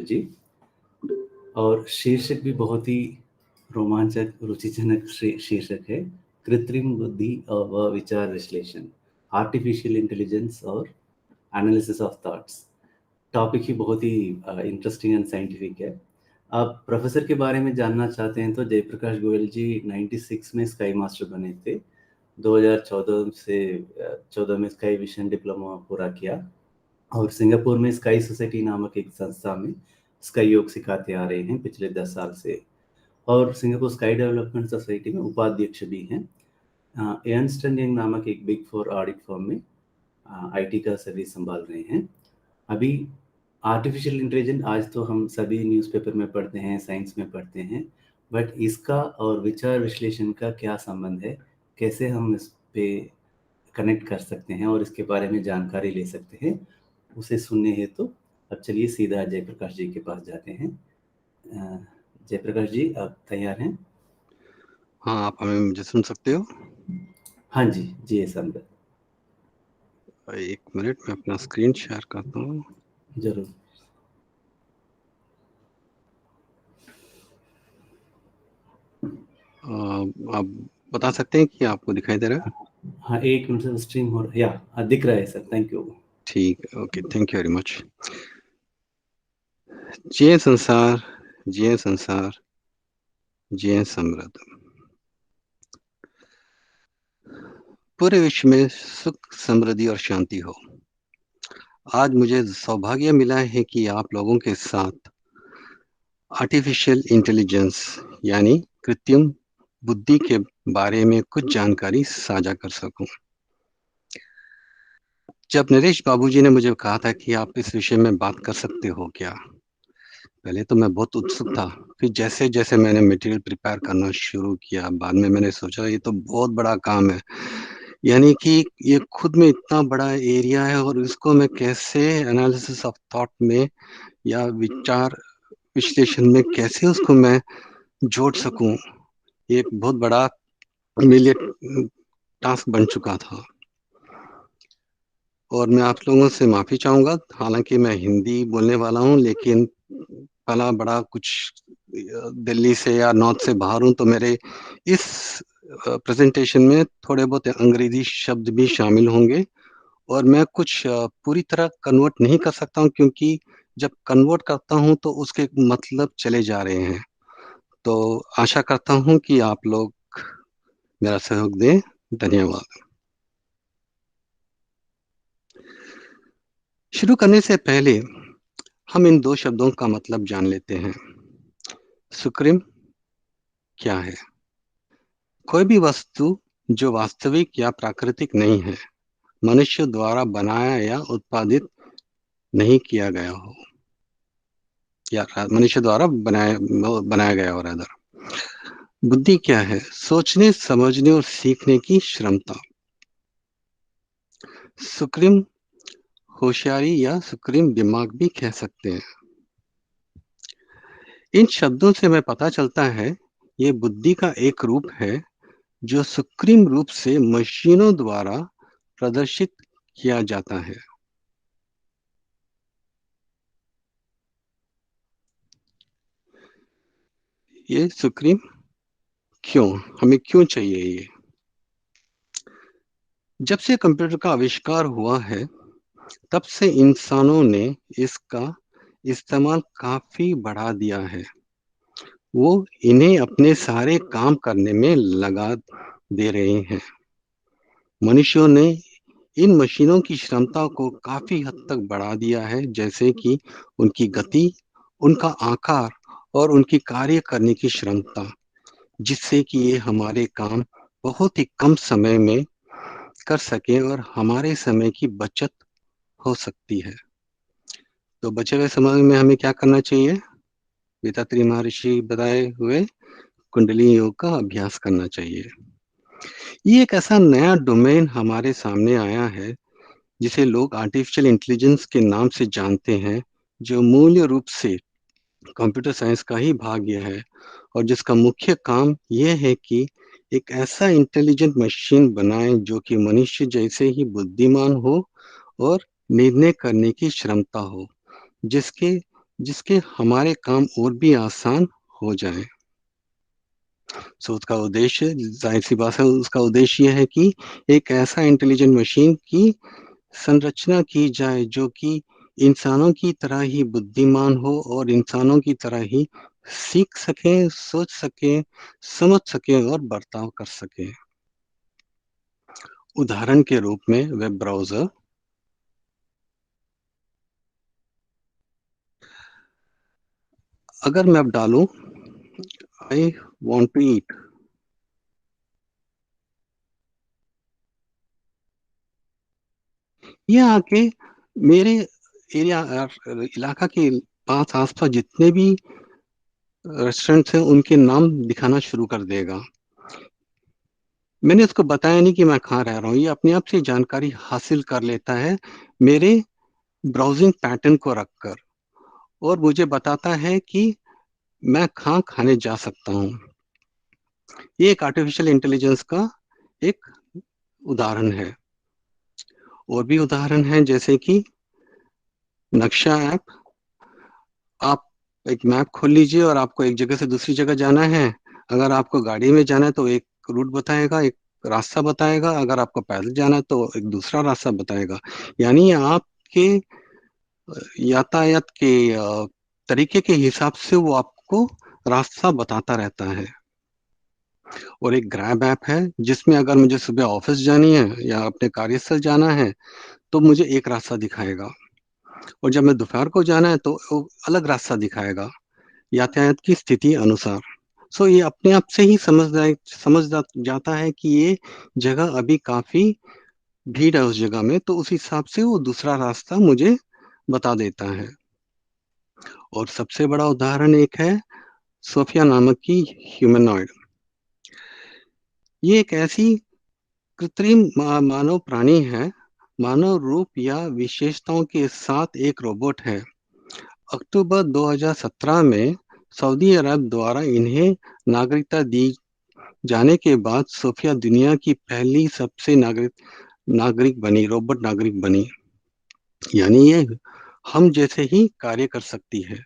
जी। और शीर्षक भी बहुत ही रोमांचक, रुचिजनक शीर्षक है, कृत्रिम बुद्धि व विचार विश्लेषण, आर्टिफिशियल इंटेलिजेंस और एनालिसिस ऑफ थॉट्स। टॉपिक ही बहुत ही इंटरेस्टिंग एंड साइंटिफिक है। आप प्रोफेसर के बारे में जानना चाहते हैं तो जयप्रकाश गोयल जी 96 में स्काई मास्टर बने थे। 2014 से 14 में स्काई विजन डिप्लोमा पूरा किया और सिंगापुर में स्काई सोसाइटी नामक एक संस्था में स्काई योग सिखाते आ रहे हैं पिछले 10 साल से। और सिंगापुर स्काई डेवलपमेंट सोसाइटी में उपाध्यक्ष भी हैं। एर्नस्ट एंड यंग नामक एक बिग फोर ऑडिट फर्म में आईटी का सर्विस संभाल रहे हैं। अभी आर्टिफिशियल इंटेलिजेंस आज तो हम सभी न्यूज़पेपर में पढ़ते हैं, साइंस में पढ़ते हैं, बट इसका और विचार विश्लेषण का क्या संबंध है, कैसे हम इस पे कनेक्ट कर सकते हैं और इसके बारे में जानकारी ले सकते हैं, उसे सुनने हेतु अब चलिए सीधा जयप्रकाश जी के पास जाते हैं। जयप्रकाश जी, आप तैयार हैं? हाँ, आप हमें मुझे सुन सकते हो? हाँ जी, जी समझा। एक मिनट, मैं अपना स्क्रीन शेयर करता हूँ। जरूर। आप बता सकते हैं कि आपको दिखाई दे रहा है? हाँ, 1 मिनट से स्ट्रीम हो रहा है, या दिख रहा है सर, थैंक यू। ठीक है, okay, thank you very much. जिए संसार, जिए संसार, जिए समृद्ध। पूरे विश्व में सुख, समृद्धि और शांति हो। आज मुझे सौभाग्य मिला है कि आप लोगों के साथ आर्टिफिशियल इंटेलिजेंस यानी कृत्रिम बुद्धि के बारे में कुछ जानकारी साझा कर सकूं। जब नरेश बाबूजी ने मुझे कहा था कि आप इस विषय में बात कर सकते हो क्या, पहले तो मैं बहुत उत्सुक था। फिर जैसे जैसे मैंने मटेरियल प्रिपेयर करना शुरू किया, बाद में मैंने सोचा ये तो बहुत बड़ा काम है। यानी कि ये खुद में इतना बड़ा एरिया है और इसको मैं कैसे एनालिसिस ऑफ थॉट में या विचार विश्लेषण में कैसे उसको मैं जोड़ सकूं, ये एक बहुत बड़ा मेरे लिए टास्क बन चुका था। और मैं आप लोगों से माफी चाहूंगा, हालांकि मैं हिंदी बोलने वाला हूं, लेकिन पला बड़ा कुछ दिल्ली से या नॉर्थ से बाहर हूं, तो मेरे इस प्रेजेंटेशन में थोड़े बहुत अंग्रेजी शब्द भी शामिल होंगे और मैं कुछ पूरी तरह कन्वर्ट नहीं कर सकता हूं, क्योंकि जब कन्वर्ट करता हूं तो उसके मतलब चले जा रहे हैं। तो आशा करता हूं कि आप लोग मेरा सहयोग दें। धन्यवाद। शुरू करने से पहले हम इन दो शब्दों का मतलब जान लेते हैं। सुकृम क्या है? कोई भी वस्तु जो वास्तविक या प्राकृतिक नहीं है, मनुष्य द्वारा बनाया या उत्पादित नहीं किया गया हो, या मनुष्य द्वारा बनाया गया हो रादर। बुद्धि क्या है? सोचने, समझने और सीखने की क्षमता। सुकृम होशियारी या सुकृम दिमाग भी कह सकते हैं। इन शब्दों से हमें पता चलता है ये बुद्धि का एक रूप है जो सुकृम रूप से मशीनों द्वारा प्रदर्शित किया जाता है। ये सुकृम क्यों, हमें क्यों चाहिए ये? जब से कंप्यूटर का आविष्कार हुआ है, तब से इंसानों ने इसका इस्तेमाल काफी बढ़ा दिया है। वो इन्हें अपने सारे काम करने में लगा दे रहे हैं। मनुष्यों ने इन मशीनों की क्षमता को काफी हद तक बढ़ा दिया है, जैसे कि उनकी गति, उनका आकार और उनकी कार्य करने की क्षमता, जिससे कि ये हमारे काम बहुत ही कम समय में कर सके और हमारे समय की बचत हो सकती है। तो बचे हुए समय में हमें क्या करना चाहिए? वेदात्री महर्षि बताए हुए कुंडली योग का अभ्यास करना चाहिए। ये एक ऐसा नया डोमेन हमारे सामने आया है जिसे लोग आर्टिफिशियल इंटेलिजेंस के नाम से जानते हैं, जो मूल रूप से कंप्यूटर साइंस का ही भाग यह है और जिसका मुख्य काम यह है कि एक ऐसा इंटेलिजेंट मशीन बनाएं जो कि मनुष्य जैसे ही बुद्धिमान हो और निर्णय करने की क्षमता हो, जिसके जिसके हमारे काम और भी आसान हो जाए। सो उसका उद्देश्य, जाहिर सी बात है, उसका उद्देश्य यह है कि एक ऐसा इंटेलिजेंट मशीन की संरचना की जाए जो कि इंसानों की तरह ही बुद्धिमान हो और इंसानों की तरह ही सीख सके, सोच सके, समझ सके और बर्ताव कर सके। उदाहरण के रूप में वेब ब्राउजर, अगर मैं अब डालूं आई वॉन्ट टू ईट, ये आके मेरे एरिया इलाका के पास आसपास जितने भी रेस्टोरेंट्स हैं उनके नाम दिखाना शुरू कर देगा। मैंने उसको बताया नहीं कि मैं कहाँ रह रहा हूँ, ये अपने आप से जानकारी हासिल कर लेता है मेरे ब्राउजिंग पैटर्न को रखकर, और मुझे बताता है कि मैं कहाँ खाने जा सकता हूँ। ये एक आर्टिफिशियल इंटेलिजेंस का एक उदाहरण है। और भी उदाहरण हैं, जैसे कि नक्शा ऐप। आप एक मैप खोल लीजिए और आपको एक जगह से दूसरी जगह जाना है। अगर आपको गाड़ी में जाना है तो एक रूट बताएगा, एक रास्ता बताएगा। अगर आपको पैदल जाना है तो एक दूसरा रास्ता बताएगा। यानी आपके यातायात के तरीके के हिसाब से वो आपको रास्ता बताता रहता है। और एक ग्रैब ऐप है जिसमें अगर मुझे सुबह ऑफिस जानी है या अपने कार्यस्थल जाना है तो मुझे एक रास्ता दिखाएगा, और जब मैं दोपहर को जाना है तो वो अलग रास्ता दिखाएगा, यातायात की स्थिति अनुसार। सो ये अपने आप से ही जाता है कि ये जगह अभी काफी भीड़ है उस जगह में, तो उस हिसाब से वो दूसरा रास्ता मुझे बता देता है। और सबसे बड़ा उदाहरण एक है सोफिया नामक की ह्यूमनॉइड। ये एक ऐसी कृत्रिम मानव प्राणी है, मानव रूप या विशेषताओं के साथ एक रोबोट है। अक्टूबर 2017 में सऊदी अरब द्वारा इन्हें नागरिकता दी जाने के बाद सोफिया दुनिया की पहली सबसे नागरिक बनी, रोबोट नागरिक बनी। यानी ये हम जैसे ही कार्य कर सकती है।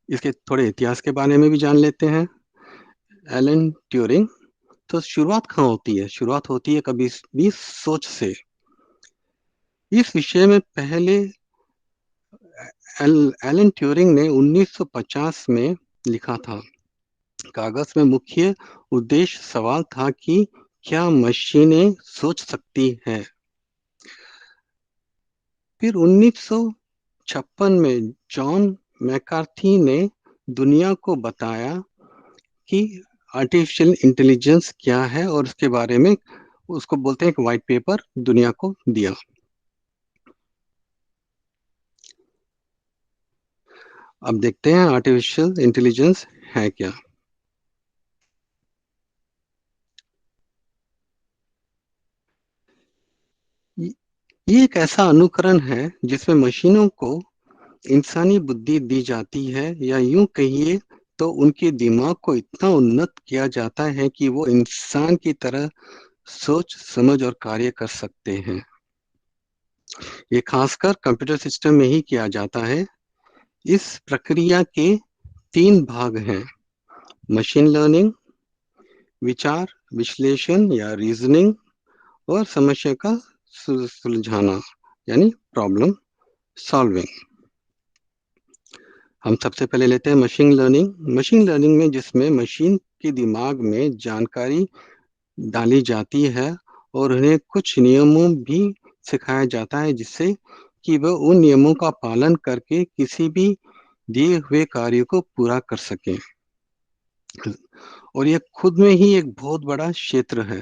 इसके थोड़े इतिहास के बारे में भी जान लेते हैं। Alan Turing. तो शुरुआत कहाँ होती है? शुरुआत होती है कभी भी सोच से। इस विषय में पहले एलन ट्यूरिंग ने 1950 में लिखा था। कागज में मुख्य उद्देश्य सवाल था कि क्या मशीनें सोच सकती हैं। फिर 1956 में जॉन मैकार्थी ने दुनिया को बताया कि आर्टिफिशियल इंटेलिजेंस क्या है, और उसके बारे में उसको बोलते हैं एक वाइट पेपर दुनिया को दिया। अब देखते हैं आर्टिफिशियल इंटेलिजेंस है क्या। ये एक ऐसा अनुकरण है जिसमें मशीनों को इंसानी बुद्धि दी जाती है, या यूं कहिए तो उनके दिमाग को इतना उन्नत किया जाता है कि वो इंसान की तरह सोच, समझ और कार्य कर सकते हैं। ये खासकर कंप्यूटर सिस्टम में ही किया जाता है। इस प्रक्रिया के तीन भाग हैं: मशीन लर्निंग, विचार विश्लेषण या रीजनिंग, और समस्या का सुलझाना, यानी प्रॉब्लम सॉल्विंग। हम सबसे पहले लेते हैं मशीन लर्निंग। मशीन लर्निंग में जिसमें मशीन के दिमाग में जानकारी डाली जाती है और उन्हें कुछ नियमों भी सिखाया जाता है, जिससे कि वह उन नियमों का पालन करके किसी भी दिए हुए कार्य को पूरा कर सके। और यह खुद में ही एक बहुत बड़ा क्षेत्र है।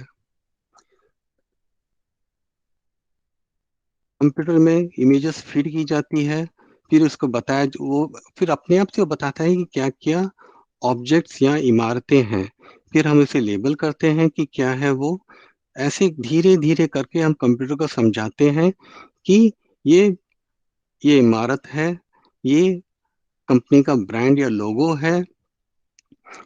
कंप्यूटर में इमेजेस फीड की जाती है, फिर उसको बताया वो फिर अपने आप से वो बताता है कि क्या क्या ऑब्जेक्ट्स या इमारतें हैं। फिर हम इसे लेबल करते हैं कि क्या है वो। ऐसे धीरे धीरे करके हम कंप्यूटर को समझाते हैं कि ये ये इमारत है, ये कंपनी का ब्रांड या लोगो है,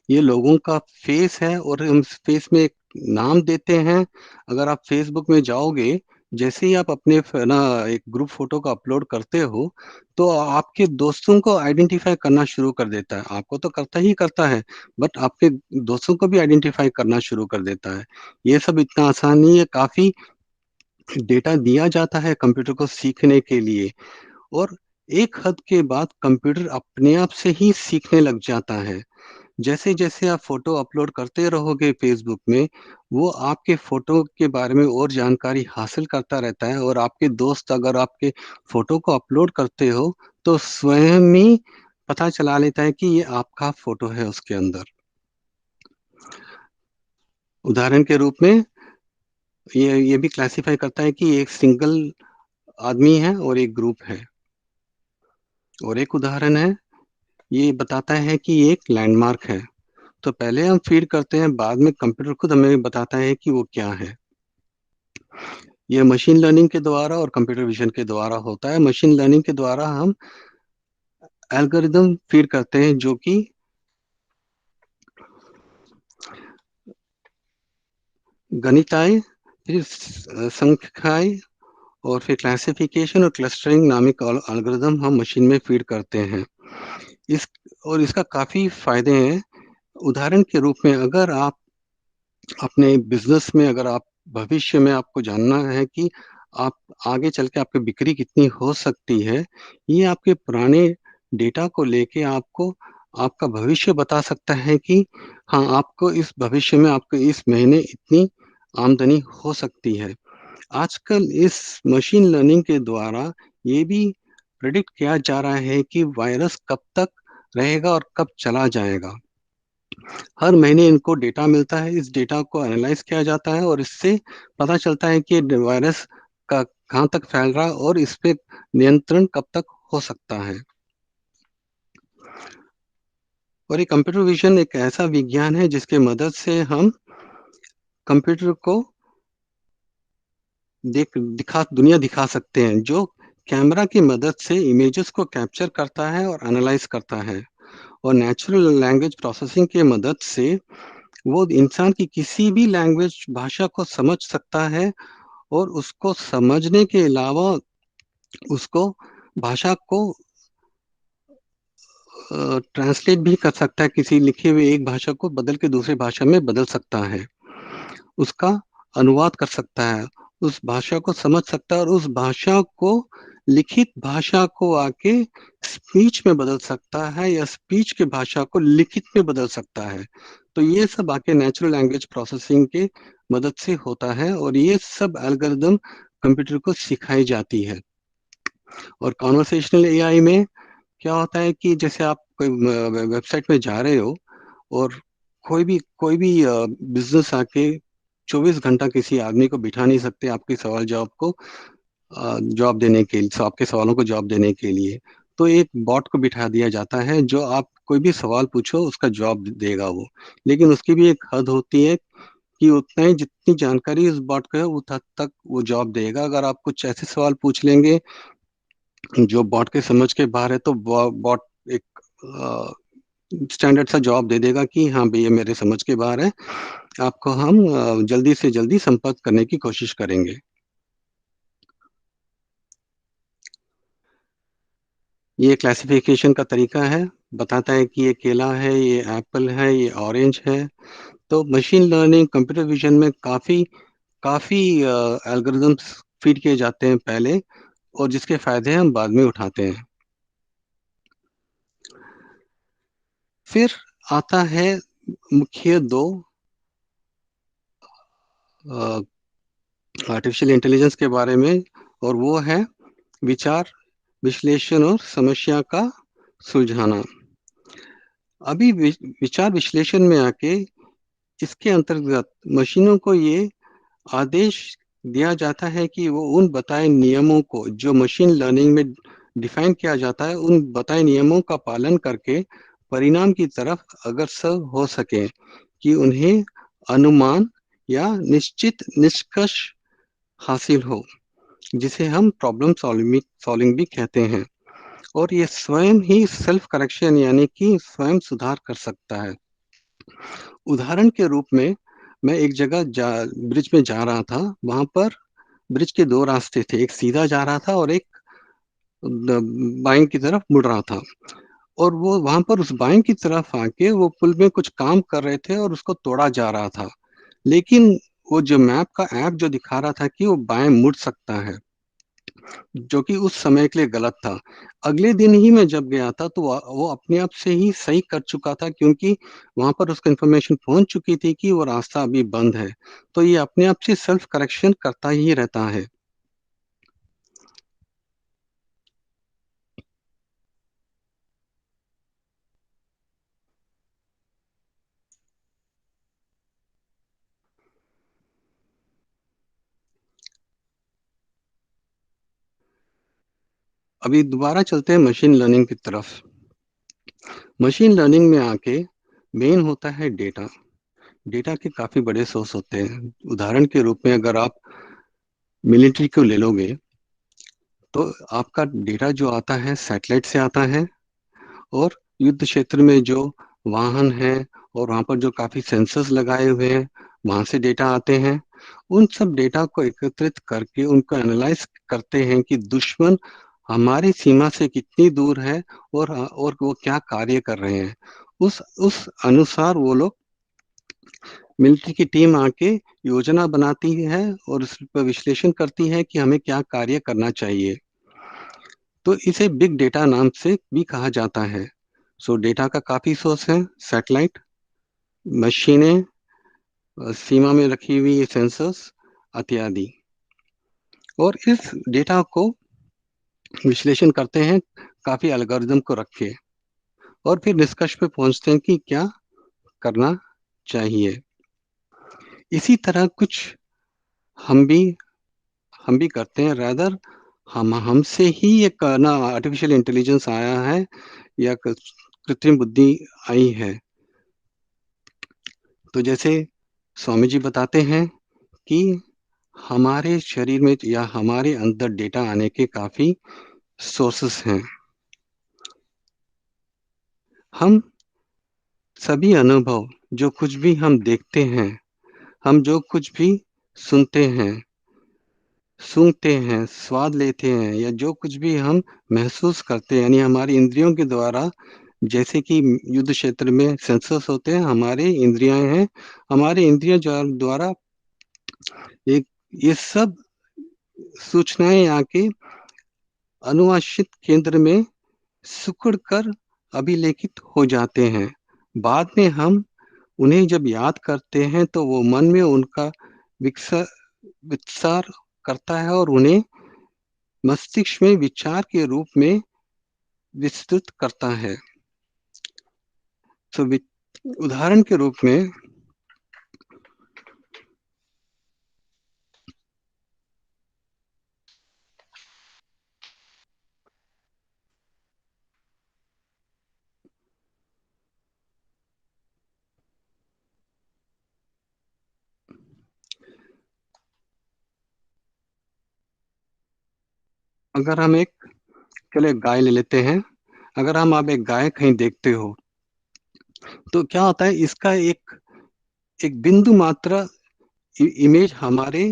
ये लोगों का फेस है, और हम फेस में एक नाम देते हैं। अगर आप फेसबुक में जाओगे, जैसे ही आप अपने ना एक ग्रुप फोटो को अपलोड करते हो, तो आपके दोस्तों को आइडेंटिफाई करना शुरू कर देता है। आपको तो करता ही करता है, बट आपके दोस्तों को भी आइडेंटिफाई करना शुरू कर देता है। ये सब इतना आसान नहीं है, काफी डेटा दिया जाता है कंप्यूटर को सीखने के लिए, और एक हद के बाद कंप्यूटर अपने आप से ही सीखने लग जाता है। जैसे जैसे आप फोटो अपलोड करते रहोगे फेसबुक में, वो आपके फोटो के बारे में और जानकारी हासिल करता रहता है, और आपके दोस्त अगर आपके फोटो को अपलोड करते हो तो स्वयं ही पता चला लेता है कि ये आपका फोटो है उसके अंदर। उदाहरण के रूप में ये भी क्लासिफाई करता है कि एक सिंगल आदमी है और एक ग्रुप है। और एक उदाहरण है, ये बताता है कि ये एक लैंडमार्क है। तो पहले हम फीड करते हैं, बाद में कंप्यूटर खुद हमें बताता है कि वो क्या है। ये मशीन लर्निंग के द्वारा और कंप्यूटर विजन के द्वारा होता है। मशीन लर्निंग के द्वारा हम एल्गोरिदम फीड करते हैं जो कि गणिताय, फिर संख्याय, और फिर क्लासिफिकेशन और क्लस्टरिंग नामक एल्गोरिदम हम मशीन में फीड करते हैं। इस और इसका काफी फायदे हैं। उदाहरण के रूप में, अगर आप अपने बिजनेस में, अगर आप भविष्य में आपको जानना है कि आप आगे चल के आपकी बिक्री कितनी हो सकती है, ये आपके पुराने डेटा को लेके आपको आपका भविष्य बता सकता है कि हाँ, आपको इस भविष्य में आपको इस महीने इतनी आमदनी हो सकती है। आजकल इस मशीन लर्निंग के द्वारा ये भी प्रेडिक्ट किया जा रहा है कि वायरस कब तक रहेगा और कब चला जाएगा। हर महीने इनको डेटा मिलता है, इस डेटा को एनालाइज किया जाता है और इससे पता चलता है कि वायरस का कहाँ तक फैल रहा है और इस पे नियंत्रण कब तक हो सकता है। और ये कंप्यूटर विजन एक ऐसा विज्ञान है जिसके मदद से हम कंप्यूटर को दुनिया दिखा सकते हैं, जो कैमरा की मदद से इमेजेस को कैप्चर करता है और एनालाइज करता है। और नेचुरल लैंग्वेज प्रोसेसिंग की मदद से वो इंसान की किसी भी लैंग्वेज भाषा को समझ सकता है, और उसको समझने के अलावा उसको भाषा को ट्रांसलेट भी कर सकता है, किसी लिखे हुए एक भाषा को बदल के दूसरे भाषा में बदल सकता है, उसका अनुवाद कर सकता है, उस भाषा को समझ सकता है, और उस भाषा को लिखित भाषा को आके स्पीच में बदल सकता है, या स्पीच के भाषा को लिखित में बदल सकता है। तो ये सब आके नेचुरल लैंग्वेज प्रोसेसिंग के मदद से होता है, और ये सब एल्गोरिदम कंप्यूटर को सिखाई जाती है। और कॉन्वर्सेशनल एआई में क्या होता है कि जैसे आप कोई वेबसाइट में जा रहे हो, और कोई भी बिजनेस आके 24 घंटा किसी आदमी को बिठा नहीं सकते आपके सवाल जवाब को जवाब देने के लिए, आपके सवालों को जवाब देने के लिए। तो एक बॉट को बिठा दिया जाता है जो आप कोई भी सवाल पूछो उसका जवाब देगा वो। लेकिन उसकी भी एक हद होती है कि उतना ही जितनी जानकारी उस बॉट को है उस हद तक वो जवाब देगा। अगर आप कुछ ऐसे सवाल पूछ लेंगे जो बॉट के समझ के बाहर है, तो बॉट एक स्टैंडर्ड सा जवाब दे देगा कि हाँ भैया मेरे समझ के बाहर है, आपको हम जल्दी से जल्दी संपर्क करने की कोशिश करेंगे। ये क्लासिफिकेशन का तरीका है, बताता है कि ये केला है, ये एप्पल है, ये ऑरेंज है। तो मशीन लर्निंग कंप्यूटर विजन में काफ़ी काफ़ी एल्गोरिदम्स फीड किए जाते हैं पहले, और जिसके फायदे हम बाद में उठाते हैं। फिर आता है मुख्य दो आर्टिफिशियल इंटेलिजेंस के बारे में, और वो है विचार विश्लेषण और समस्या का सुलझाना। अभी विचार विश्लेषण में आके इसके अंतर्गत मशीनों को ये आदेश दिया जाता है कि वो उन बताए नियमों को जो मशीन लर्निंग में डिफाइन किया जाता है, उन बताए नियमों का पालन करके परिणाम की तरफ अग्रसर हो सके, कि उन्हें अनुमान या निश्चित निष्कर्ष हासिल हो, जिसे हम प्रॉब्लम सॉल्विंग सॉल्विंग भी कहते हैं। और ये स्वयं ही सेल्फ करेक्शन यानी कि स्वयं सुधार कर सकता है। उदाहरण के रूप में, मैं एक जगह ब्रिज में जा रहा था, वहां पर ब्रिज के दो रास्ते थे, एक सीधा जा रहा था और एक बाएं की तरफ मुड़ रहा था। और वो वहां पर उस बाएं की तरफ आके वो पुल में कुछ काम कर रहे थे और उसको तोड़ा जा रहा था। लेकिन वो जो मैप का ऐप जो दिखा रहा था कि वो बाएं मुड़ सकता है, जो कि उस समय के लिए गलत था। अगले दिन ही मैं जब गया था तो वो अपने आप से ही सही कर चुका था, क्योंकि वहां पर उसको इन्फॉर्मेशन पहुंच चुकी थी कि वो रास्ता अभी बंद है। तो ये अपने आप से सेल्फ करेक्शन करता ही रहता है। अभी दोबारा चलते हैं मशीन लर्निंग की तरफ। मशीन लर्निंग में आके मेन होता है डेटा। डेटा के काफी बड़े सोर्स होते हैं। उदाहरण के रूप में अगर आप मिलिट्री को ले लोगे तो आपका डेटा जो आता है सैटेलाइट से आता है, और युद्ध क्षेत्र में जो वाहन हैं और वहां पर जो काफी सेंसर्स लगाए हुए हैं, वहां से डेटा आते हैं। उन सब डेटा को एकत्रित करके उनको एनालाइज करते हैं कि दुश्मन हमारी सीमा से कितनी दूर है और वो क्या कार्य कर रहे हैं। उस अनुसार वो लोग, मिलिट्री की टीम आके योजना बनाती है और उस पर विश्लेषण करती है कि हमें क्या कार्य करना चाहिए। तो इसे बिग डेटा नाम से भी कहा जाता है। सो डेटा का काफी सोर्स है, सैटेलाइट, मशीनें, सीमा में रखी हुई सेंसर्स इत्यादि। और इस डेटा को विश्लेषण करते हैं काफी एल्गोरिदम को रख के, और फिर निष्कर्ष पे पहुंचते हैं कि क्या करना चाहिए। इसी तरह कुछ हम भी हम भी करते हैं। रैदर हमसे ही ये करना आर्टिफिशियल इंटेलिजेंस आया है या कृत्रिम बुद्धि आई है। तो जैसे स्वामी जी बताते हैं कि हमारे शरीर में या हमारे अंदर डेटा आने के काफी सोर्सेस हैं। हम सभी अनुभव, जो कुछ भी हम देखते हैं, हम जो कुछ भी सुनते हैं, सूंघते हैं, स्वाद लेते हैं, या जो कुछ भी हम महसूस करते हैं, यानी हमारी इंद्रियों के द्वारा, जैसे कि युद्ध क्षेत्र में सेंसर्स होते हैं, हमारे इंद्रियां हैं। हमारे इंद्रियों द्वारा एक ये सब सूचनाएं आके अनुवांशिक केंद्र में सिकुड़ कर अभिलेखित हो जाते हैं। बाद में हम उन्हें जब याद करते हैं तो वो मन में उनका विकसा विस्तार करता है और उन्हें मस्तिष्क में विचार के रूप में विस्तृत करता है। तो उदाहरण के रूप में अगर हम एक चलो एक गाय ले लेते हैं। अगर हम आप एक गाय कहीं देखते हो तो क्या होता है, इसका एक एक बिंदु मात्र इमेज हमारे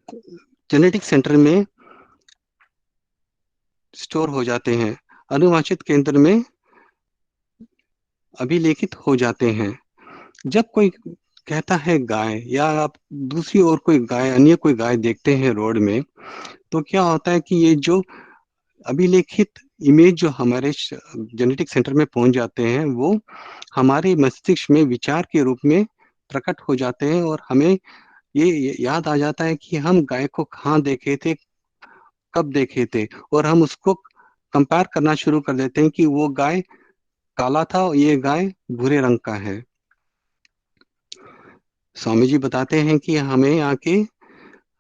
जेनेटिक सेंटर में स्टोर हो जाते हैं, अनुवांशिक केंद्र में अभिलेखित हो जाते हैं। जब कोई कहता है गाय, या आप दूसरी ओर कोई गाय, अन्य कोई गाय देखते हैं रोड में, तो क्या होता है कि ये जो अभिलेखित इमेज जो हमारे जेनेटिक सेंटर में पहुंच जाते हैं, वो हमारे मस्तिष्क में विचार के रूप में प्रकट हो जाते हैं, और हमें ये याद आ जाता है कि हम गाय को कहाँ देखे थे, कब देखे थे, और हम उसको कंपेयर करना शुरू कर देते हैं कि वो गाय काला था और ये गाय भूरे रंग का है। स्वामी जी बताते हैं कि हमें आके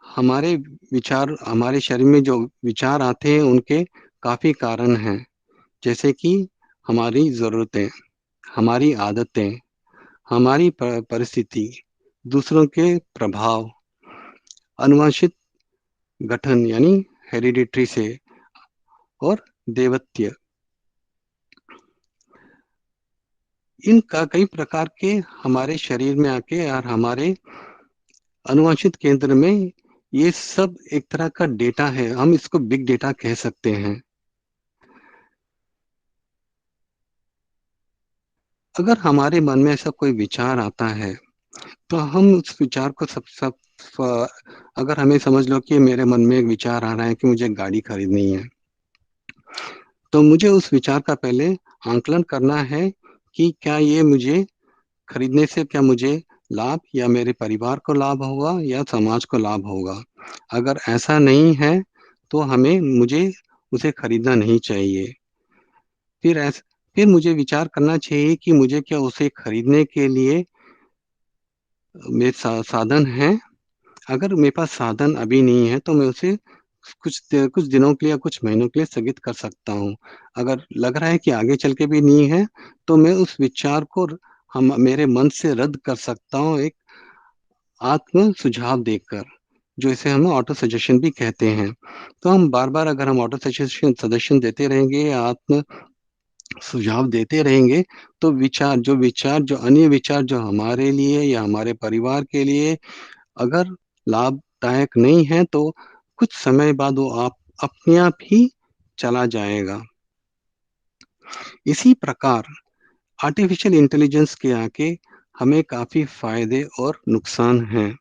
हमारे विचार, हमारे शरीर में जो विचार आते हैं उनके काफी कारण हैं। जैसे कि हमारी जरूरतें, हमारी आदतें, हमारी परिस्थिति, दूसरों के प्रभाव, अनुवांशिक गठन यानी हेरिडिटरी से, और देवत्य। इनका कई प्रकार के हमारे शरीर में आके और हमारे अनुवांशिक केंद्र में ये सब एक तरह का डेटा है, हम इसको बिग डेटा कह सकते हैं। अगर हमारे मन में ऐसा कोई विचार आता है तो हम उस विचार को अगर हमें समझ लो कि मेरे मन में एक विचार आ रहा है कि मुझे गाड़ी खरीदनी है, तो मुझे उस विचार का पहले आंकलन करना है कि क्या ये मुझे खरीदने से क्या मुझे लाभ या मेरे परिवार को लाभ होगा या समाज को लाभ होगा। अगर ऐसा नहीं है तो हमें मुझे उसे खरीदना नहीं चाहिए। फिर ऐस फिर मुझे विचार करना चाहिए कि मुझे क्या उसे खरीदने के लिए मेरे साधन हैं। अगर मेरे पास साधन अभी नहीं है तो मैं उसे कुछ दिनों के लिए या कुछ महीनों के लिए स्थगित कर सकता हूँ। अगर लग रहा है कि आगे चल के भी नहीं है तो मैं उस विचार को हम मेरे मन से रद्द कर सकता हूँ, एक आत्म सुझाव देकर, जो इसे हम ऑटो सजेशन भी कहते हैं। तो हम बार बार अगर हम ऑटो सजेशन सजेशन देते रहेंगे या आत्म सुझाव देते रहेंगे तो विचार जो अन्य विचार जो हमारे लिए या हमारे परिवार के लिए अगर लाभदायक नहीं है तो कुछ समय बाद वो आप अपने आप ही चला जाएगा। इसी प्रकार आर्टिफिशियल इंटेलिजेंस के आके हमें काफी फायदे और नुकसान हैं।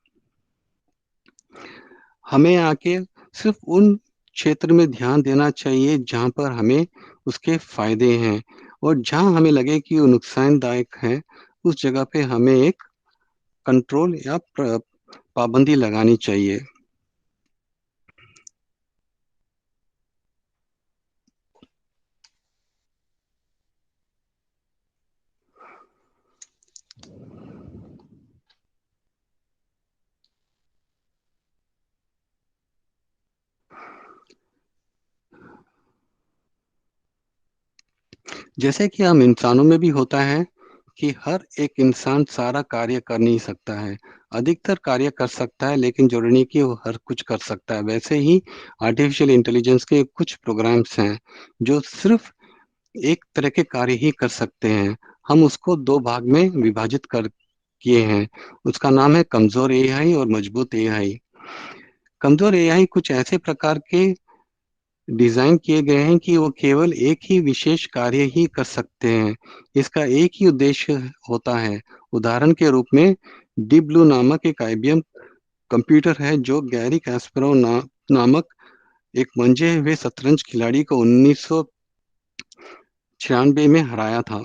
हमें आके सिर्फ उन क्षेत्र में ध्यान देना चाहिए जहाँ पर हमें उसके फायदे हैं, और जहाँ हमें लगे कि वो नुकसानदायक है उस जगह पे हमें एक कंट्रोल या पाबंदी लगानी चाहिए। जैसे कि हम इंसानों में भी होता है कि हर एक इंसान सारा कार्य कर नहीं सकता है, अधिकतर कार्य कर सकता है लेकिन जरूरी नहीं कि वो हर कुछ कर सकता है। वैसे ही आर्टिफिशियल इंटेलिजेंस के कुछ प्रोग्राम्स हैं जो सिर्फ एक तरह के कार्य ही कर सकते हैं। हम उसको दो भाग में विभाजित कर किए हैं। उसका नाम है कमजोर एआई और मजबूत एआई। कमजोर एआई कुछ ऐसे प्रकार के डिजाइन किए गए हैं कि वो केवल एक ही विशेष कार्य ही कर सकते हैं। इसका एक ही उद्देश्य होता है। उदाहरण के रूप में डीप ब्लू नामक एक आईबीएम कंप्यूटर है जो गैरी कैस्परोव नामक एक मंजे हुए शतरंज खिलाड़ी को 1996 में हराया था।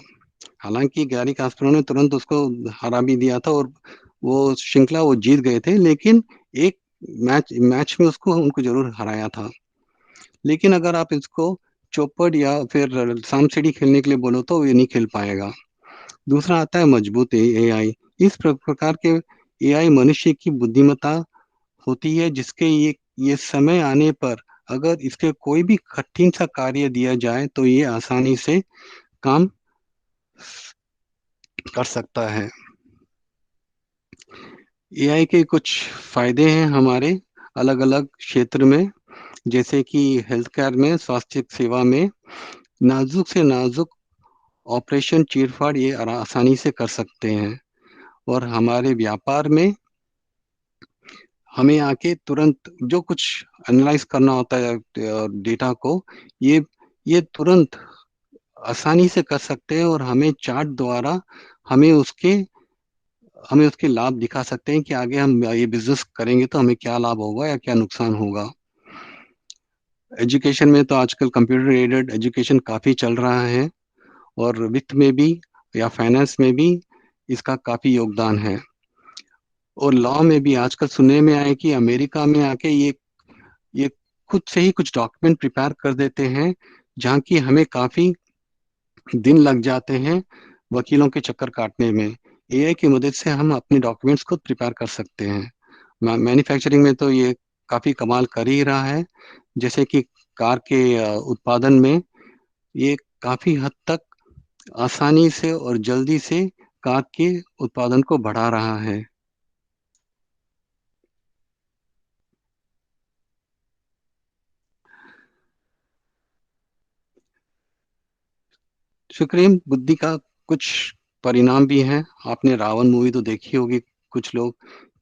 हालांकि गैरी कास्परोव ने तुरंत उसको हरा भी दिया था और वो श्रृंखला वो जीत गए थे, लेकिन एक मैच मैच में उसको उनको जरूर हराया था। लेकिन अगर आप इसको चौपड़ या फिर सांप सीढ़ी खेलने के लिए बोलो तो ये नहीं खेल पाएगा। दूसरा आता है मजबूत एआई। इस प्रकार के एआई मनुष्य की बुद्धिमत्ता होती है, जिसके ये समय आने पर अगर इसके कोई भी कठिन सा कार्य दिया जाए तो ये आसानी से काम कर सकता है। एआई के कुछ फायदे हैं हमारे अलग अलग क्षेत्र में, जैसे कि हेल्थ केयर में, स्वास्थ्य सेवा में नाजुक से नाजुक ऑपरेशन चीरफाड़ ये आसानी से कर सकते हैं। और हमारे व्यापार में हमें आके तुरंत जो कुछ एनालाइज करना होता है डेटा को, ये ये तुरंत आसानी से कर सकते हैं और हमें चार्ट द्वारा हमें उसके हमें उसके लाभ दिखा सकते हैं कि आगे हम ये बिजनेस करेंगे तो हमें क्या लाभ होगा या क्या नुकसान होगा। एजुकेशन में तो आजकल कंप्यूटर एडेड एजुकेशन काफ़ी चल रहा है, और वित्त में भी या फाइनेंस में भी इसका काफ़ी योगदान है। और लॉ में भी आजकल सुनने में आया कि अमेरिका में आके ये खुद से ही कुछ डॉक्यूमेंट प्रिपेयर कर देते हैं, जहाँ की हमें काफ़ी दिन लग जाते हैं वकीलों के चक्कर काटने में। एआई की मदद से हम अपने डॉक्यूमेंट्स खुद प्रिपेयर कर सकते हैं। मैन्युफैक्चरिंग में तो ये काफ़ी कमाल कर ही रहा है। जैसे कि कार के उत्पादन में ये काफ़ी हद तक आसानी से और जल्दी से कार के उत्पादन को बढ़ा रहा है। कृत्रिम बुद्धि का कुछ परिणाम भी हैं। आपने रावण मूवी तो देखी होगी। कुछ लोग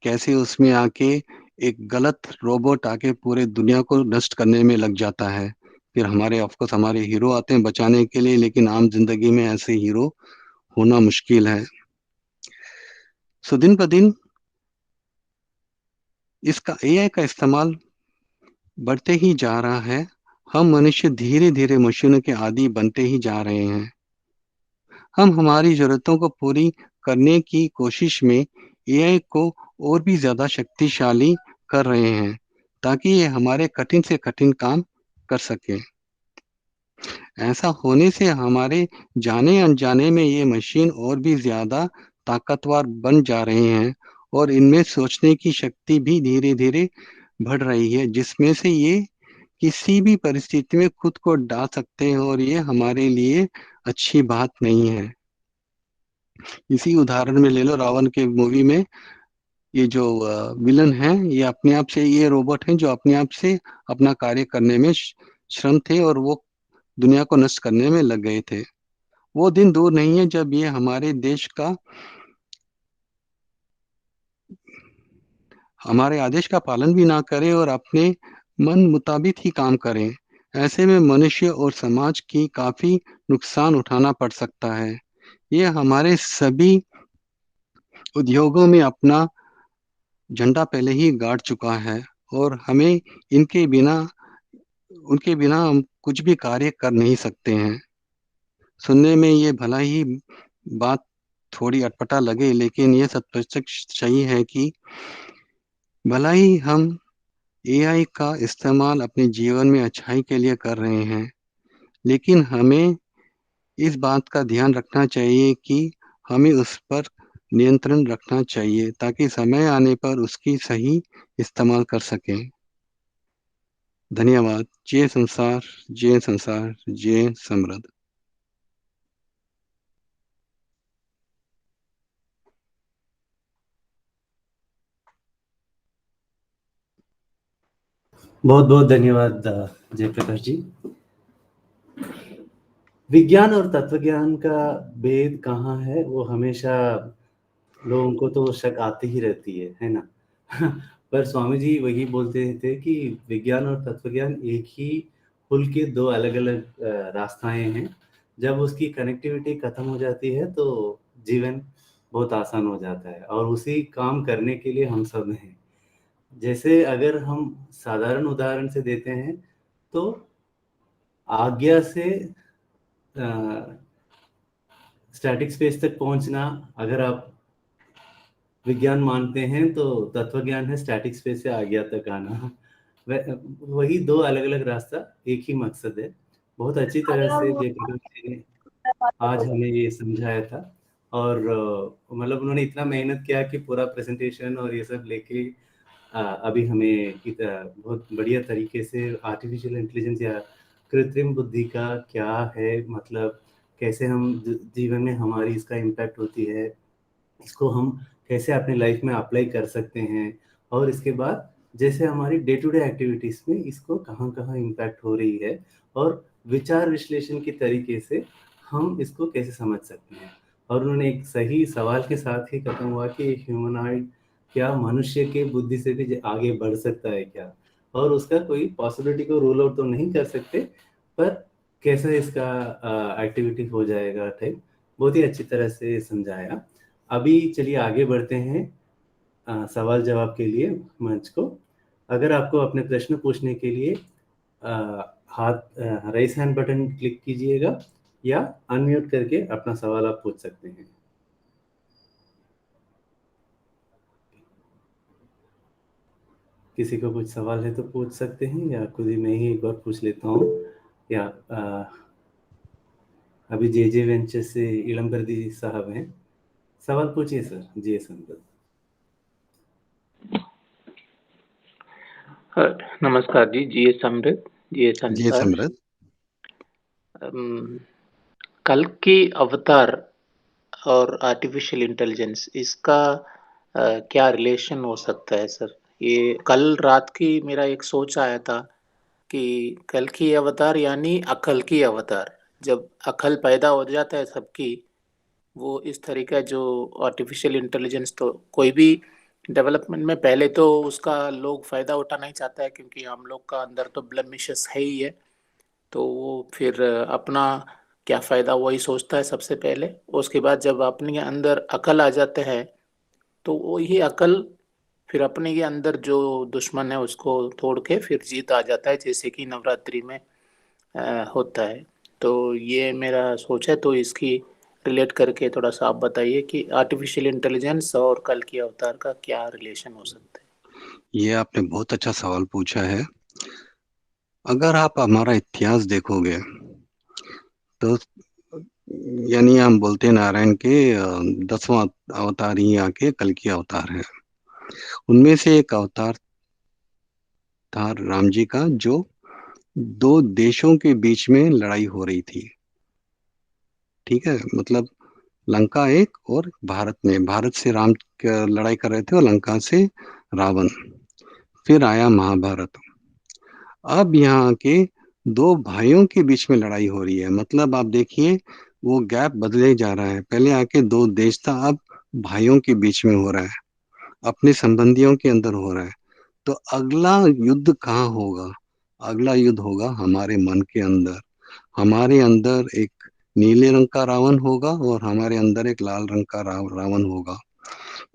कैसे उसमें आके एक गलत रोबोट आके पूरे दुनिया को नष्ट करने में लग जाता है। फिर हमारे ऑफकोर्स हमारे हीरो आते हैं बचाने के लिए, लेकिन आम जिंदगी में ऐसे हीरो होना मुश्किल है। सो दिन ब दिन इसका एआई का इस्तेमाल बढ़ते ही जा रहा है। हम मनुष्य धीरे धीरे मशीनों के आदी बनते ही जा रहे हैं। हम हमारी जरूरतों को पूरी करने की कोशिश में एआई को और भी ज्यादा शक्तिशाली कर रहे हैं, ताकि ये हमारे कठिन से कठिन काम कर सके। ऐसा होने से हमारे जाने अनजाने में ये मशीन और भी ज्यादा ताकतवर बन जा रहे हैं, और इनमें सोचने की शक्ति भी धीरे धीरे बढ़ रही है, जिसमें से ये किसी भी परिस्थिति में खुद को डाल सकते हैं, और ये हमारे लिए अच्छी बात नहीं है। इसी उदाहरण में ले लो, रावण के मूवी में ये जो विलन है, ये अपने आप से, ये रोबोट हैं जो अपने आप से अपना कार्य करने में श्रम थे, और वो दुनिया को नष्ट करने में लग गए थे। वो दिन दूर नहीं है जब ये हमारे आदेश का पालन भी ना करे और अपने मन मुताबिक ही काम करें। ऐसे में मनुष्य और समाज की काफी नुकसान उठाना पड़ सकता है। ये हमारे सभी उद्योगों में अपना झंडा पहले ही गाड़ चुका है, और हमें इनके बिना उनके बिना हम कुछ भी कार्य कर नहीं सकते हैं। सुनने में ये भला ही बात थोड़ी अटपटा लगे, लेकिन ये सच सही है कि भला ही हम एआई का इस्तेमाल अपने जीवन में अच्छाई के लिए कर रहे हैं, लेकिन हमें इस बात का ध्यान रखना चाहिए कि हमें उस पर नियंत्रण रखना चाहिए, ताकि समय आने पर उसकी सही इस्तेमाल कर सकें। धन्यवाद। जय संसार, जय संसार, जय समृद्ध। बहुत बहुत धन्यवाद जयप्रकाश जी। विज्ञान और तत्वज्ञान का भेद कहाँ है, वो हमेशा लोगों को तो शक आती ही रहती है ना। पर स्वामी जी वही बोलते थे कि विज्ञान और तत्वज्ञान एक ही पुल के दो अलग अलग रास्ताएं हैं। जब उसकी कनेक्टिविटी खत्म हो जाती है तो जीवन बहुत आसान हो जाता है, और उसी काम करने के लिए हम सब हैं। जैसे अगर हम साधारण उदाहरण से देते हैं तो आज्ञा से स्टैटिक स्पेस तक पहुंचना अगर आप विज्ञान मानते हैं, तो तत्वज्ञान है स्टैटिक स्पेस से आज्ञा तक आना। वही दो अलग अलग रास्ता, एक ही मकसद है। बहुत अच्छी तरह से जयप्रकाश जी ने आज हमें ये समझाया था। और मतलब उन्होंने इतना मेहनत किया कि पूरा प्रेजेंटेशन और ये सब लेके अभी हमें बहुत बढ़िया तरीके से आर्टिफिशियल इंटेलिजेंस या कृत्रिम बुद्धि का क्या है, मतलब कैसे हम जीवन में हमारी इसका इम्पैक्ट होती है, इसको हम कैसे अपने लाइफ में अप्लाई कर सकते हैं, और इसके बाद जैसे हमारी डे टू डे एक्टिविटीज में इसको कहाँ कहाँ इम्पैक्ट हो रही है, और विचार विश्लेषण के तरीके से हम इसको कैसे समझ सकते हैं। और उन्होंने एक सही सवाल के साथ ही खत्म हुआ कि ह्यूमनॉइड क्या मनुष्य के बुद्धि से भी आगे बढ़ सकता है क्या, और उसका कोई पॉसिबिलिटी को रूल आउट तो नहीं कर सकते, पर कैसे इसका एक्टिविटी हो जाएगा टाइप बहुत ही अच्छी तरह से समझाया। अभी चलिए आगे बढ़ते हैं सवाल जवाब के लिए मंच को। अगर आपको अपने प्रश्न पूछने के लिए हाथ राइज हैंड बटन क्लिक कीजिएगा, या अनम्यूट करके अपना सवाल आप पूछ सकते हैं। किसी को कुछ सवाल है तो पूछ सकते हैं, या खुद ही मैं ही एक बार पूछ लेता हूँ। या अभी जे वेंचर से इलमबर्दी साहब हैं, सवाल पूछिए सर। जी संदर। नमस्कार जी। जी समृद्ध, जी जय संसार। समृद्ध। कल की अवतार और आर्टिफिशियल इंटेलिजेंस, इसका क्या रिलेशन हो सकता है सर? ये कल रात की मेरा एक सोच आया था कि कल की अवतार यानी अकल की अवतार। जब अकल पैदा हो जाता है सबकी, वो इस तरीका जो आर्टिफिशियल इंटेलिजेंस तो कोई भी डेवलपमेंट में पहले तो उसका लोग फायदा उठाना ही चाहता है, क्योंकि हम लोग का अंदर तो ब्लेमिशेस है ही है, तो वो फिर अपना क्या फायदा वही सोचता है सबसे पहले। उसके बाद जब अपने अंदर अकल आ जाते हैं, तो वही अकल फिर अपने के अंदर जो दुश्मन है उसको तोड़ के फिर जीत आ जाता है, जैसे कि नवरात्रि में होता है। तो ये मेरा सोच है, तो इसकी रिलेट करके थोड़ा सा आप बताइए कि आर्टिफिशियल इंटेलिजेंस और कल की अवतार का क्या रिलेशन हो सकता है। ये आपने बहुत अच्छा सवाल पूछा है। अगर आप हमारा इतिहास देखोगे तो यानी हम बोलते हैं नारायण के 10वां अवतार ही आके कल की अवतार है। उनमें से एक अवतार था राम जी का, जो दो देशों के बीच में लड़ाई हो रही थी। ठीक है, मतलब लंका एक और भारत में, भारत से राम लड़ाई कर रहे थे और लंका से रावण। फिर आया महाभारत। अब यहाँ के दो भाइयों के बीच में लड़ाई हो रही है। मतलब आप देखिए, वो गैप बदले जा रहा है। पहले आके दो देश था, अब भाइयों के बीच में हो रहा है, अपने संबंधियों के अंदर हो रहा है। तो अगला युद्ध कहाँ होगा? अगला युद्ध होगा हमारे मन के अंदर। हमारे अंदर एक नीले रंग का रावण होगा और हमारे अंदर एक लाल रंग का रावण होगा।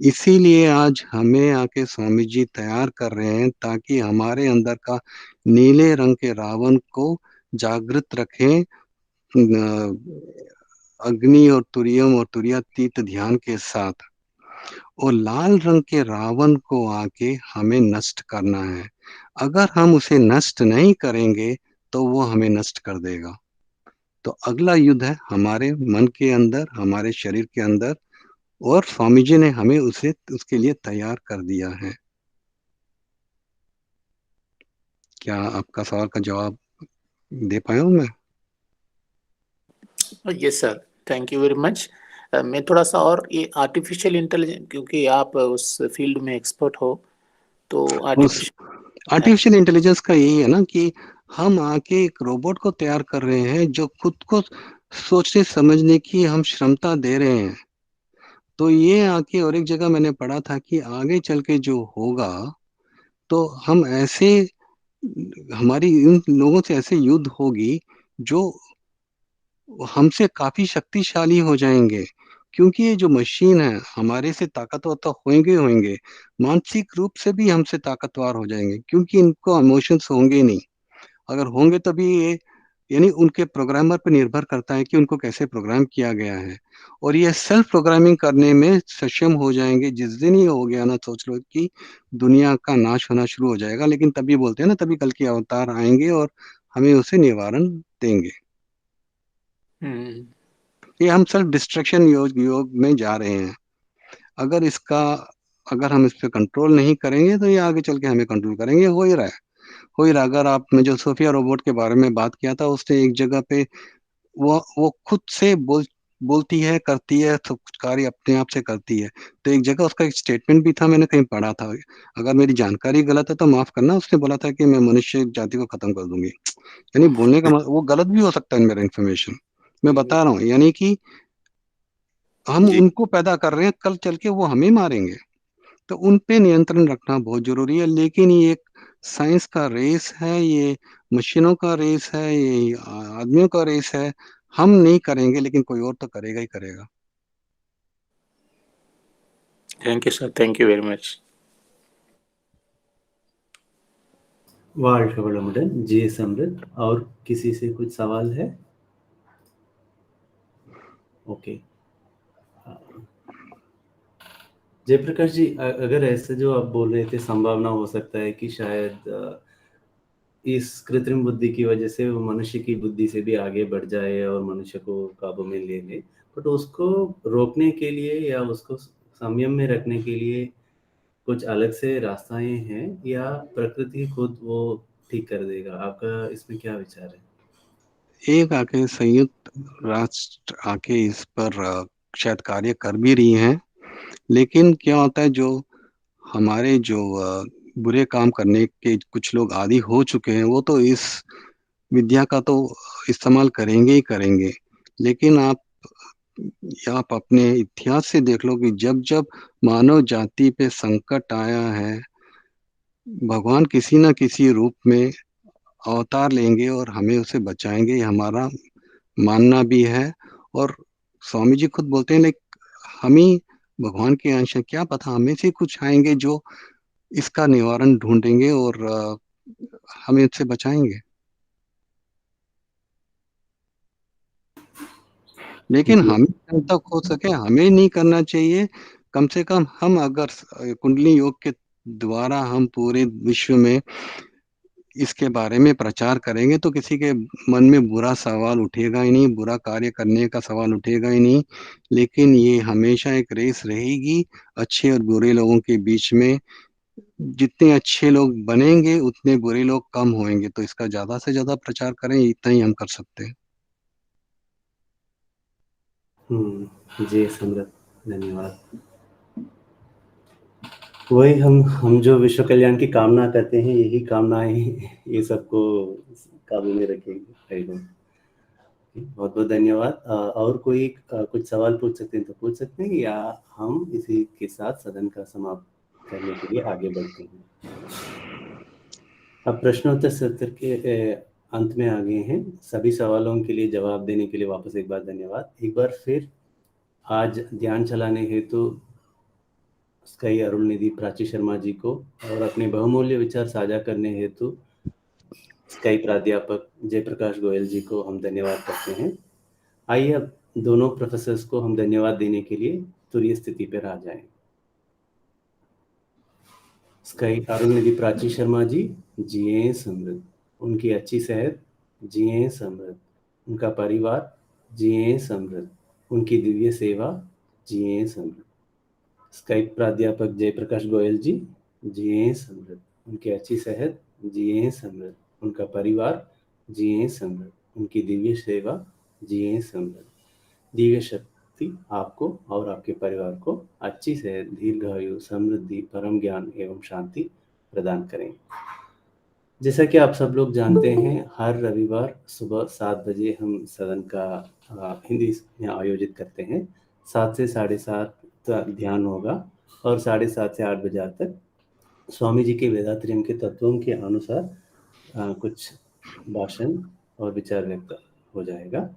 इसीलिए आज हमें आके स्वामी जी तैयार कर रहे हैं, ताकि हमारे अंदर का नीले रंग के रावण को जागृत रखें, अग्नि और तुरियम और तुरियातीत ध्यान के साथ। और लाल रंग के रावण को आके हमें नष्ट करना है। अगर हम उसे नष्ट नहीं करेंगे तो वो हमें नष्ट कर देगा। तो अगला युद्ध है हमारे मन के अंदर, हमारे शरीर के अंदर, और स्वामी जी ने हमें उसे उसके लिए तैयार कर दिया है। क्या आपका सवाल का जवाब दे पाया हूं मैं? Yes sir, thank you very much. मैं थोड़ा सा और ये आर्टिफिशियल इंटेलिजेंस, क्योंकि आप उस फील्ड में एक्सपर्ट हो, तो उस आर्टिफिशियल। आर्टिफिशियल इंटेलिजेंस का यही है ना कि हम आके एक रोबोट को तैयार कर रहे हैं जो खुद को सोचने समझने की हम क्षमता दे रहे हैं। तो ये आके, और एक जगह मैंने पढ़ा था कि आगे चल के जो होगा, तो हम ऐसे, हमारी इन लोगों से ऐसे युद्ध होगी जो हमसे काफी शक्तिशाली हो जाएंगे। क्योंकि ये जो मशीन है हमारे से ताकतवर तो होंगे होंगे, मानसिक रूप से भी हमसे ताकतवर हो जाएंगे, क्योंकि इनको इमोशंस होंगे नहीं। अगर होंगे तभी ये, यानी उनके प्रोग्रामर पर निर्भर करता है कि उनको कैसे प्रोग्राम किया गया है। और ये सेल्फ प्रोग्रामिंग करने में सक्षम हो जाएंगे। जिस दिन ये हो गया ना, सोच लो कि दुनिया का नाश होना शुरू हो जाएगा। लेकिन तभी बोलते हैं ना, तभी कल के अवतार आएंगे और हमें उसे निवारण देंगे। हम्म। ये हम सेल्फ डिस्ट्रक्शन योग में जा रहे हैं। अगर इसका, अगर हम इस पे कंट्रोल नहीं करेंगे तो ये आगे चल के हमें कंट्रोल करेंगे। हो ही रहा है, हो ही रहा। अगर आपने जो सोफिया रोबोट के बारे में बात किया था, उसने एक जगह पे वो खुद से बोलती है, करती है, सब कुछ कार्य अपने आप से करती है। तो एक जगह उसका एक स्टेटमेंट भी था, मैंने कहीं पढ़ा था। अगर मेरी जानकारी गलत है तो माफ करना। उसने बोला था कि मैं मनुष्य जाति को खत्म कर दूंगी। यानी बोलने का वो गलत भी हो सकता है मेरा इन्फॉर्मेशन, मैं बता रहा हूँ। यानी कि हम जी। उनको पैदा कर रहे हैं, कल चल के वो हमें मारेंगे। तो उन पे नियंत्रण रखना बहुत जरूरी है। लेकिन ये एक साइंस का रेस है, ये मशीनों का रेस है, ये आदमियों का रेस है। हम नहीं करेंगे लेकिन कोई और तो करेगा ही करेगा। Thank you sir, thank you very much. வாழ்க வளமுடன் जीएस अमृत। और किसी से कुछ सवाल है? ओके। जयप्रकाश जी, अगर ऐसे जो आप बोल रहे थे, संभावना हो सकता है कि शायद इस कृत्रिम बुद्धि की वजह से वो मनुष्य की बुद्धि से भी आगे बढ़ जाए और मनुष्य को काबू में ले ले, बट उसको रोकने के लिए या उसको संयम में रखने के लिए कुछ अलग से रास्ताएं हैं, या प्रकृति खुद वो ठीक कर देगा? आपका इसमें क्या विचार है? एक आके संयुक्त राष्ट्र आके इस पर शायद कार्य कर भी रही हैं। लेकिन क्या होता है, जो हमारे जो बुरे काम करने के कुछ लोग आदी हो चुके हैं, वो तो इस विद्या का तो इस्तेमाल करेंगे ही करेंगे। लेकिन आप आप अपने इतिहास से देख लो कि जब जब मानव जाति पे संकट आया है, भगवान किसी न किसी रूप में अवतार लेंगे और हमें उसे बचाएंगे, ये हमारा मानना भी है। और स्वामी जी खुद बोलते हैं, लाइक हम ही भगवान के अंश हैं, क्या पता हमें से कुछ आएंगे जो इसका निवारण ढूंढेंगे और हमें इससे बचाएंगे। लेकिन जी हम जब तक हो सके हमें नहीं करना चाहिए। कम से कम हम अगर कुंडली योग के द्वारा हम पूरे विश्व में इसके बारे में प्रचार करेंगे तो किसी के मन में बुरा सवाल उठेगा ही नहीं, बुरा कार्य करने का सवाल उठेगा ही नहीं। लेकिन ये हमेशा एक रेस रहेगी अच्छे और बुरे लोगों के बीच में। जितने अच्छे लोग बनेंगे उतने बुरे लोग कम होंगे, तो इसका ज्यादा से ज्यादा प्रचार करें, इतना ही हम कर सकते हैं। जी सम्राट, धन्यवाद। वही हम जो विश्व कल्याण की कामना करते हैं, यही कामनाएं ये सबको काबू में रखेंगे। बहुत बहुत धन्यवाद। और कोई कुछ सवाल पूछ सकते हैं तो पूछ सकते हैं, या हम इसी के साथ सदन का समाप्त करने के लिए आगे बढ़ते हैं। अब प्रश्नोत्तर सत्र के अंत में आ गए हैं। सभी सवालों के लिए जवाब देने के लिए वापस एक बार धन्यवाद। एक बार फिर आज ध्यान चलाने हेतु स्काई अरुण निधि प्राची शर्मा जी को और अपने बहुमूल्य विचार साझा करने हेतु स्काई प्राध्यापक जयप्रकाश गोयल जी को हम धन्यवाद करते हैं। आइए अब दोनों प्रोफेसर्स को हम धन्यवाद देने के लिए तुरीय स्थिति पर आ जाएं। स्काई अरुण निधि प्राची शर्मा जी, जिए समृद्ध, उनकी अच्छी सेहत, जिए समृद्ध, उनका परिवार, जिए समृद्ध, उनकी दिव्य सेवा, जिए समृद्ध। स्काई प्राध्यापक जयप्रकाश गोयल जी, जिए समृद्ध, उनकी अच्छी सेहत, जिए समृद्ध, उनका परिवार, जिए समृद्ध, उनकी दिव्य सेवा, जिए समृद्ध। दिव्य शक्ति आपको और आपके परिवार को अच्छी सेहत, दीर्घायु, समृद्धि, परम ज्ञान एवं शांति प्रदान करें। जैसा कि आप सब लोग जानते हैं, हर रविवार सुबह 7 बजे हम सदन का हिंदी में आयोजित करते हैं। 7 से 7:30 ध्यान होगा और 7:30 से 8 बजे तक स्वामी जी के वेदांतरियम के तत्वों के अनुसार कुछ भाषण और विचार व्यक्त हो जाएगा।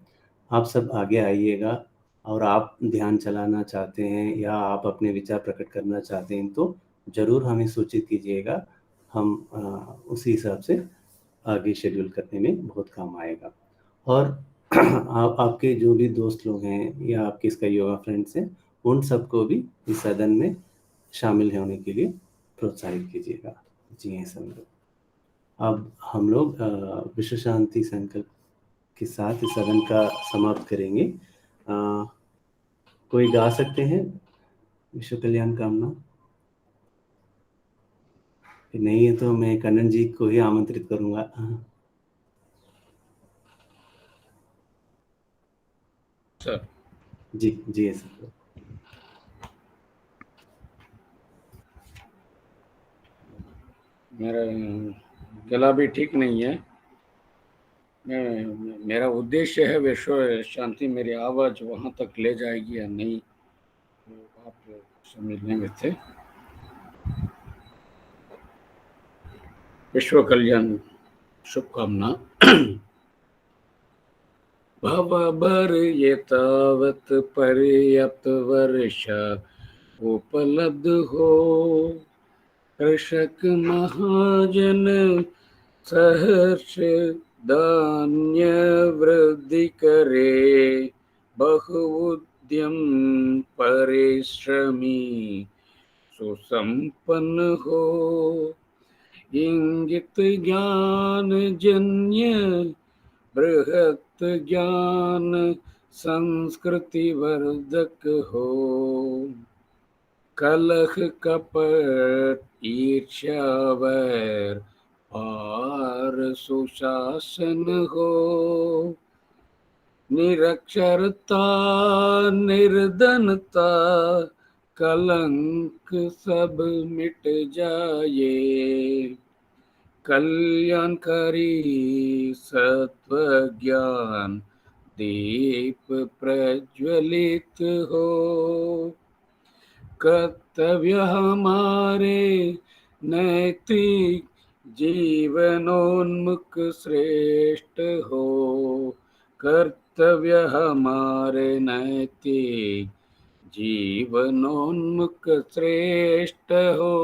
आप सब आगे आइएगा, और आप ध्यान चलाना चाहते हैं या आप अपने विचार प्रकट करना चाहते हैं तो ज़रूर हमें सूचित कीजिएगा। हम उसी हिसाब से आगे शेड्यूल करने में बहुत काम आएगा। और आपके जो भी दोस्त लोग हैं या आपके इसका योगा फ्रेंड्स हैं, उन सबको भी इस सदन में शामिल होने के लिए प्रोत्साहित कीजिएगा। जी हाँ समझो। अब हम लोग विश्व शांति संकल्प के साथ इस सदन का समाप्त करेंगे। कोई गा सकते हैं विश्व कल्याण कामना? नहीं है तो मैं कन्नन जी को ही आमंत्रित करूंगा। सर जी जी सर। मेरा गला भी ठीक नहीं है। मेरा उद्देश्य है विश्व शांति मेरी आवाज़ वहाँ तक ले जाएगी या नहीं, तो आप समझने में थे। विश्व कल्याण शुभकामना। भवभर ये तावत पर्याप्त वर्षा उपलब्ध हो, कृषक महाजन सहर्ष धान्य वृद्धि करे, बहुउद्यम परिश्रमी सुसंपन्न हो, इंगित ज्ञान जन्य बृहत ज्ञान संस्कृति वर्धक हो, कलह कपट ईर्ष्या वैर पार सुशासन हो, निरक्षरता निर्धनता कलंक सब मिट जाए, कल्याणकारी सत्व ज्ञान दीप प्रज्वलित हो। कर्तव्य हमारे नैतिक जीवनोन्मुख श्रेष्ठ हो। कर्तव्य हमारे नैतिक जीवनोन्मुख श्रेष्ठ हो।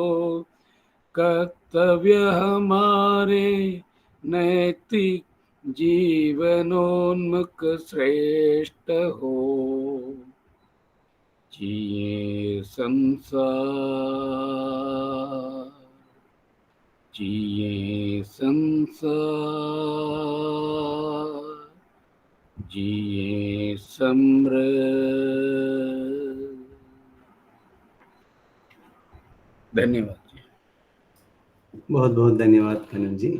कर्तव्य हमारे नैतिक जीवनोन्मुख श्रेष्ठ हो। जिए संसार, जिए संसार, जिए समृद्ध। धन्यवाद जी। बहुत बहुत धन्यवाद कनन जी।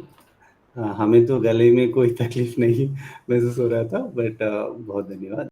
हमें तो गले में कोई तकलीफ नहीं महसूस हो रहा था, बट बहुत धन्यवाद।